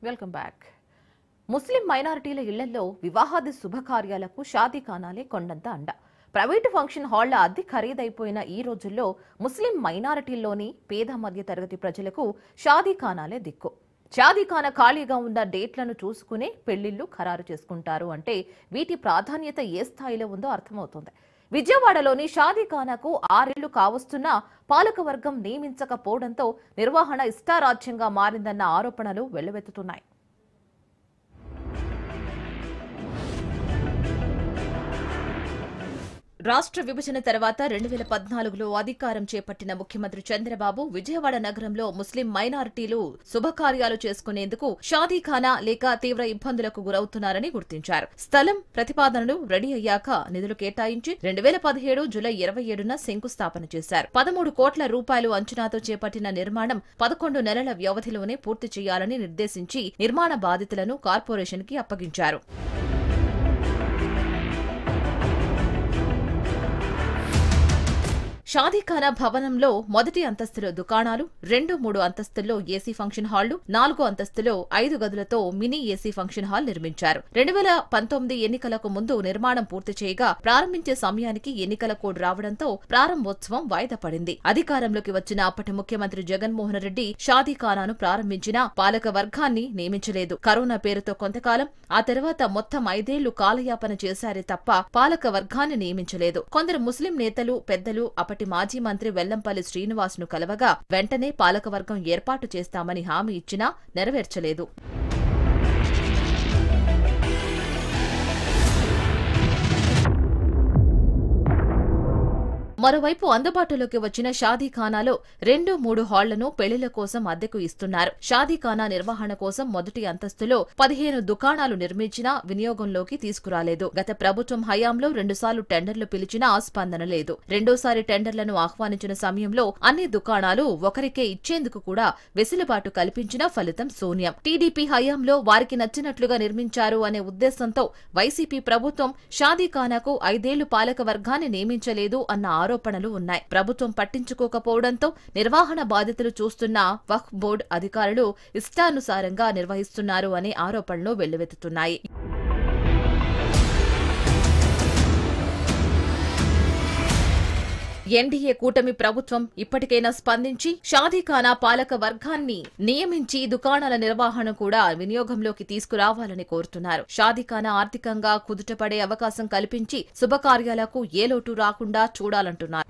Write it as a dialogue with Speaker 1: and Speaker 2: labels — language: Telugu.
Speaker 1: Welcome back. ముస్లిం మైనారిటీల ఇళ్లలో వివాహాది శుభకార్యాలకు షాదీఖానాలే కొండంత అండ. ప్రైవేటు ఫంక్షన్ హాళ్ల అద్దె ఖరీదైపోయిన ఈ రోజుల్లో ముస్లిం మైనారిటీల్లోని పేద మధ్య తరగతి ప్రజలకు షాదీఖానాలే దిక్కు. షాదీఖానా ఖాళీగా ఉన్న డేట్లను చూసుకునే పెళ్లిళ్లు ఖరారు చేసుకుంటారు అంటే వీటి ప్రాధాన్యత ఏ స్థాయిలో ఉందో అర్థమవుతోంది. విజయవాడలోని షాదీఖానాకు 6 ఏళ్లు కావస్తున్నా పాలకవర్గం నియమించకపోవడంతో నిర్వహణ ఇష్టారాజ్యంగా మారిందన్న ఆరోపణలు వెల్లువెత్తుతున్నాయి. రాష్ట్ర విభజన తర్వాత 2014లో అధికారం చేపట్టిన ముఖ్యమంత్రి చంద్రబాబు విజయవాడ నగరంలో ముస్లిం మైనారిటీలు శుభకార్యాలు చేసుకునేందుకు షాదీఖానా లేక తీవ్ర ఇబ్బందులకు గురవుతున్నారని గుర్తించారు. స్థలం ప్రతిపాదనలు రెడీ అయ్యాక నిధులు కేటాయించి 2017 జూలై 27న శంకుస్థాపన చేశారు. 13 కోట్ల రూపాయలు అంచనాతో చేపట్టిన నిర్మాణం 11 నెలల వ్యవధిలోనే పూర్తి చేయాలని నిర్దేశించి నిర్మాణ బాధితులను కార్పొరేషన్కి అప్పగించారు. షాదీఖానా భవనంలో మొదటి అంతస్తులో దుకాణాలు, 2, 3 అంతస్తుల్లో ఏసీ ఫంక్షన్ హాళ్లు, 4 అంతస్తులో 5 గదులతో మినీ ఏసీ ఫంక్షన్ హాల్ నిర్మించారు. 2019 ఎన్నికలకు ముందు నిర్మాణం పూర్తి చేయగా ప్రారంభించే సమయానికి ఎన్నికల కోడ్ రావడంతో ప్రారంభోత్సవం వాయిదా పడింది. అధికారంలోకి వచ్చిన అప్పటి ముఖ్యమంత్రి జగన్మోహన్ రెడ్డి షాదీఖానాను ప్రారంభించినా పాలక వర్గాన్ని నియమించలేదు. కరోనా పేరుతో కొంతకాలం, ఆ తర్వాత మొత్తం 5 ఏళ్లు కాలయాపన చేశారే తప్ప పాలక వర్గాన్ని నియమించలేదు. కొందరు ముస్లిం నేతలు, పెద్దలు అప్పటి మాజీ మంత్రి వెల్లంపల్లి శ్రీనివాస్ ను కలవగా వెంటనే పాలకవర్గం ఏర్పాటు చేస్తామని హామీ ఇచ్చినా నెరవేర్చలేదు. మరోవైపు అందుబాటులోకి వచ్చిన షాదీఖానాలో 2, 3 హాళ్లను పెళ్లిళ్ల కోసం అద్దెకు ఇస్తున్నారు. షాదీఖానా నిర్వహణ కోసం మొదటి అంతస్తులో 15 దుకాణాలు నిర్మించినా వినియోగంలోకి తీసుకురాలేదు. గత ప్రభుత్వం హయాంలో 2 సార్లు టెండర్లు పిలిచినా స్పందన లేదు. రెండోసారి టెండర్లను ఆహ్వానించిన సమయంలో అన్ని దుకాణాలు ఒకరికే ఇచ్చేందుకు కూడా వెసులుబాటు కల్పించినా ఫలితం శూన్యం. టీడీపీ హయాంలో వారికి నచ్చినట్లుగా నిర్మించారు అనే ఉద్దేశంతో వైసీపీ ప్రభుత్వం షాదీఖానాకు 5 ఏళ్లు పాలక వర్గాన్ని నియమించలేదు అన్న ఆరోపణలు ఉన్నాయి. ప్రభుత్వం పట్టించుకోకపోవడంతో నిర్వహణ బాధ్యతలు చూస్తున్న వక్ఫ్ బోర్డు అధికారులు ఇష్టానుసారంగా నిర్వహిస్తున్నారు అనే ఆరోపణలు వెల్లువెత్తుతున్నాయి. ఎన్డీఏ కూటమి ప్రభుత్వం ఇప్పటికైనా స్పందించి షాదీఖానా పాలక వర్గాన్ని నియమించి దుకాణాల నిర్వహణ కూడా వినియోగంలోకి తీసుకురావాలని కోరుతున్నారు. షాదీఖానా ఆర్థికంగా కుదుటపడే అవకాశం కల్పించి శుభకార్యాలకు ఏ లోటు రాకుండా చూడాలంటున్నారు.